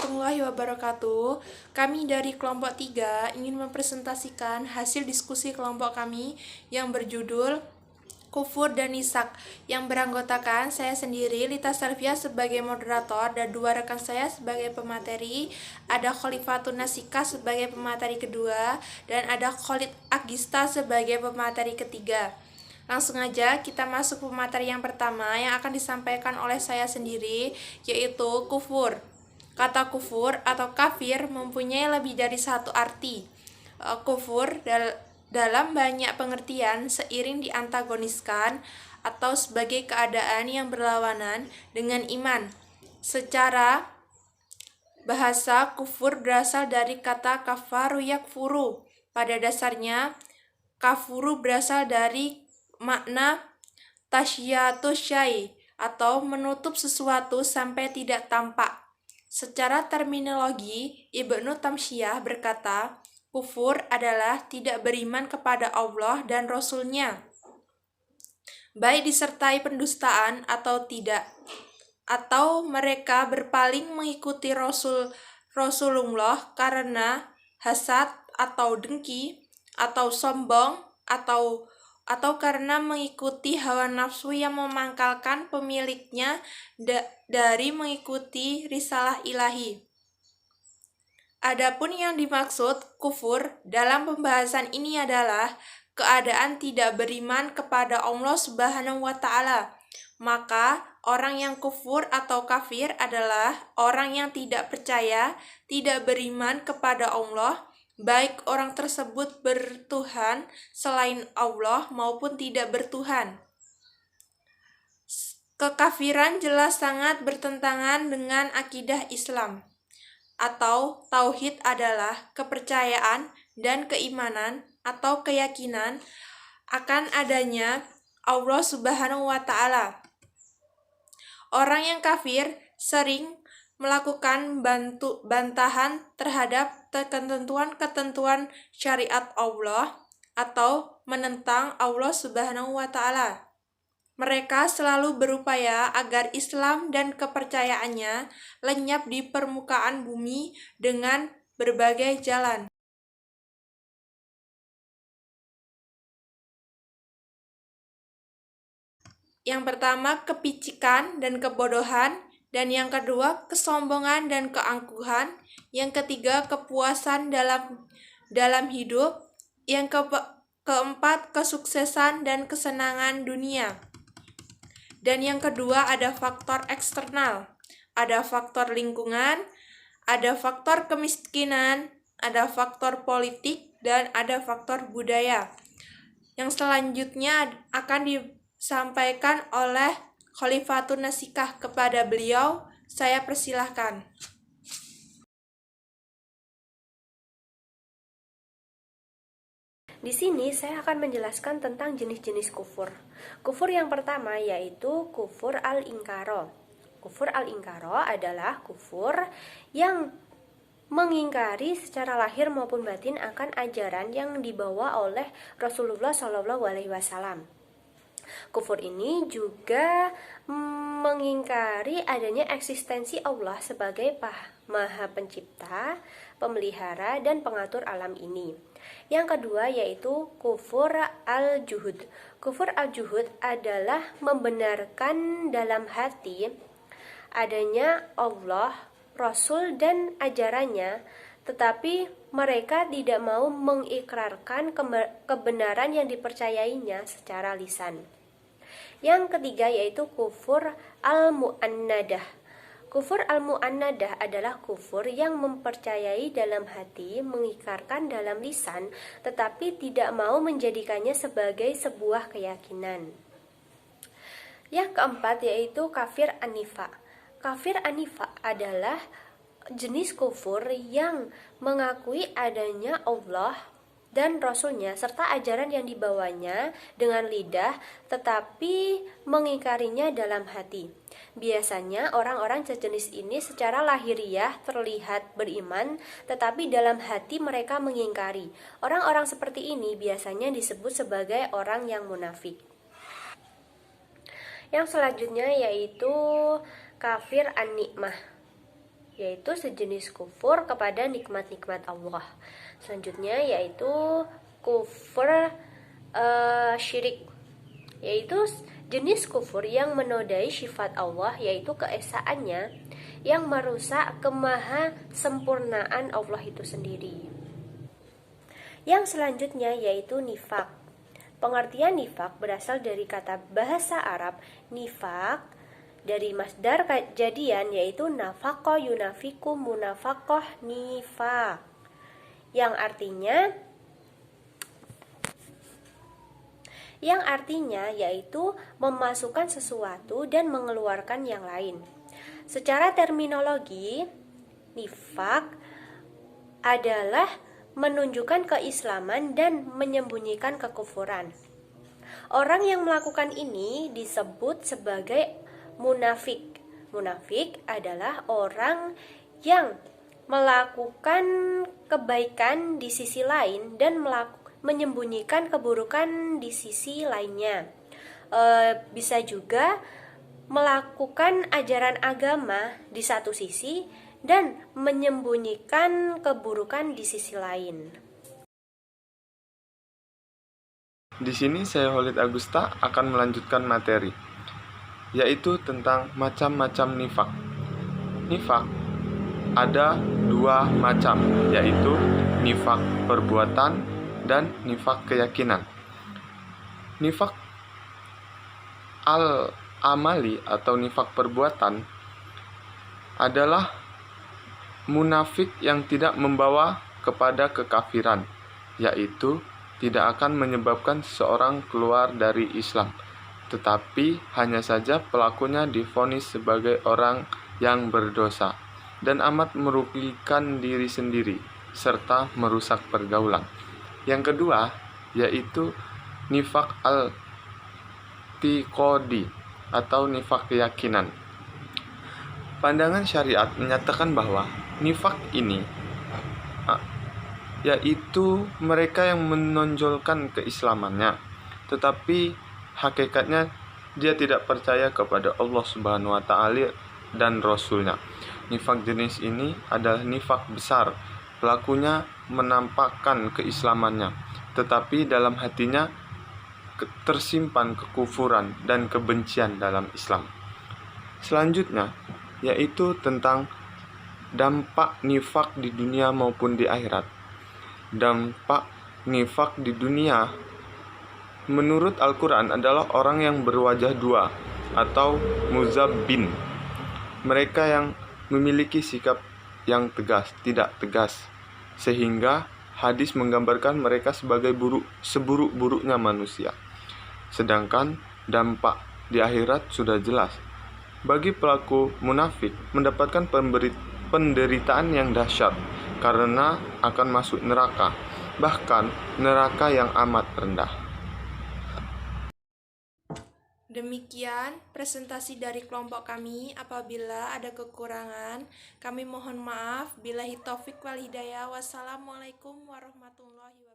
warahmatullahi wabarakatuh. Kami dari kelompok 3 ingin mempresentasikan hasil diskusi kelompok kami yang berjudul Kufur dan Nifaq, yang beranggotakan saya sendiri, Lita Salvia sebagai moderator, dan 2 rekan saya sebagai pemateri. Ada Khalifatun Nasika sebagai pemateri kedua, dan ada Khalid Agista sebagai pemateri ketiga. Langsung aja kita masuk ke materi yang pertama yang akan disampaikan oleh saya sendiri, yaitu kufur. Kata kufur atau kafir mempunyai lebih dari satu arti. Kufur dalam banyak pengertian seiring diantagoniskan atau sebagai keadaan yang berlawanan dengan iman. Secara bahasa, kufur berasal dari kata kafaru yakfuru. Pada dasarnya, kafuru berasal dari makna tasyiatus syai atau menutup sesuatu sampai tidak tampak. Secara terminologi, Ibnu Tamsyah berkata, kufur adalah tidak beriman kepada Allah dan Rasul-Nya, baik disertai pendustaan atau tidak, atau mereka berpaling mengikuti Rasulullah karena hasad atau dengki atau sombong atau karena mengikuti hawa nafsu yang memangkalkan pemiliknya dari mengikuti risalah ilahi. Adapun yang dimaksud kufur dalam pembahasan ini adalah keadaan tidak beriman kepada Allah Subhanahu wa Ta'ala. Maka orang yang kufur atau kafir adalah orang yang tidak percaya, tidak beriman kepada Allah, baik orang tersebut bertuhan selain Allah maupun tidak bertuhan. Kekafiran jelas sangat bertentangan dengan akidah Islam, atau tauhid adalah kepercayaan dan keimanan atau keyakinan akan adanya Allah Subhanahu wa Ta'ala. Orang yang kafir sering melakukan bantahan terhadap ketentuan-ketentuan syariat Allah atau menentang Allah Subhanahu wa Ta'ala. Mereka selalu berupaya agar Islam dan kepercayaannya lenyap di permukaan bumi dengan berbagai jalan. Yang pertama, kepicikan dan kebodohan, dan yang kedua, kesombongan dan keangkuhan, yang ketiga, kepuasan dalam hidup, yang keempat, kesuksesan dan kesenangan dunia. Dan yang kedua, ada faktor eksternal, ada faktor lingkungan, ada faktor kemiskinan, ada faktor politik, dan ada faktor budaya. Yang selanjutnya akan disampaikan oleh Khalifatun Nasikah. Kepada beliau, saya persilahkan. Di sini saya akan menjelaskan tentang jenis-jenis kufur. Kufur yang pertama yaitu kufur al-ingkaro. Kufur al-ingkaro adalah kufur yang mengingkari secara lahir maupun batin akan ajaran yang dibawa oleh Rasulullah SAW. Kufur ini juga mengingkari adanya eksistensi Allah sebagai Maha Pencipta, Pemelihara, dan Pengatur alam ini. Yang kedua yaitu kufur al-juhud. Kufur al-juhud adalah membenarkan dalam hati adanya Allah, Rasul, dan ajarannya, tetapi mereka tidak mau mengikrarkan kebenaran yang dipercayainya secara lisan. Yang ketiga yaitu kufur al-mu'annadah. Kufur al-mu'annadah adalah kufur yang mempercayai dalam hati, mengikrarkan dalam lisan, tetapi tidak mau menjadikannya sebagai sebuah keyakinan. Yang keempat yaitu kafir an-nifaq. Kafir an-nifaq adalah jenis kufur yang mengakui adanya Allah dan Rasulnya serta ajaran yang dibawanya dengan lidah, tetapi mengingkarinya dalam hati. Biasanya orang-orang sejenis ini secara lahiriah terlihat beriman, tetapi dalam hati mereka mengingkari. Orang-orang seperti ini biasanya disebut sebagai orang yang munafik. Yang selanjutnya yaitu kafir an-nikmah. yaitu sejenis kufur kepada nikmat-nikmat Allah. Selanjutnya yaitu kufur syirik, yaitu jenis kufur yang menodai sifat Allah, yaitu keesaannya, yang merusak kemahasempurnaan Allah itu sendiri. Yang selanjutnya yaitu nifak. Pengertian nifak berasal dari kata bahasa Arab nifak, dari masdar kejadian yaitu nafaqah yunafiku munafaqah nifak, yang artinya yaitu memasukkan sesuatu dan mengeluarkan yang lain. Secara terminologi, nifak adalah menunjukkan keislaman dan menyembunyikan kekufuran. Orang yang melakukan ini disebut sebagai munafik. Munafik adalah orang yang melakukan kebaikan di sisi lain dan menyembunyikan keburukan di sisi lainnya. Bisa juga melakukan ajaran agama di satu sisi dan menyembunyikan keburukan di sisi lain. Di sini saya Khalid Agusta akan melanjutkan materi, yaitu tentang macam-macam nifak. Nifak ada dua macam, yaitu nifak perbuatan dan nifak keyakinan. Nifak al-amali atau nifak perbuatan adalah munafik yang tidak membawa kepada kekafiran, yaitu tidak akan menyebabkan seseorang keluar dari Islam, tetapi hanya saja pelakunya divonis sebagai orang yang berdosa dan amat merugikan diri sendiri serta merusak pergaulan. Yang kedua yaitu nifak al-tiqodi atau nifak keyakinan. Pandangan syariat menyatakan bahwa nifak ini yaitu mereka yang menonjolkan keislamannya, tetapi hakikatnya dia tidak percaya kepada Allah Subhanahu wa Ta'ala dan Rasulnya. Nifak jenis ini adalah nifak besar. Pelakunya menampakkan keislamannya, tetapi dalam hatinya tersimpan kekufuran dan kebencian dalam Islam. Selanjutnya yaitu tentang dampak nifak di dunia maupun di akhirat. Dampak nifak di dunia menurut Al-Quran adalah orang yang berwajah dua atau muzabbin. Mereka yang memiliki sikap yang tegas, tidak tegas, sehingga hadis menggambarkan mereka sebagai seburuk-buruknya manusia. Sedangkan dampak di akhirat sudah jelas. Bagi pelaku munafik mendapatkan penderitaan yang dahsyat karena akan masuk neraka, bahkan neraka yang amat rendah. Demikian presentasi dari kelompok kami. Apabila ada kekurangan, kami mohon maaf. Billahi taufik wal hidayah. Wassalamualaikum warahmatullahi wabarakatuh.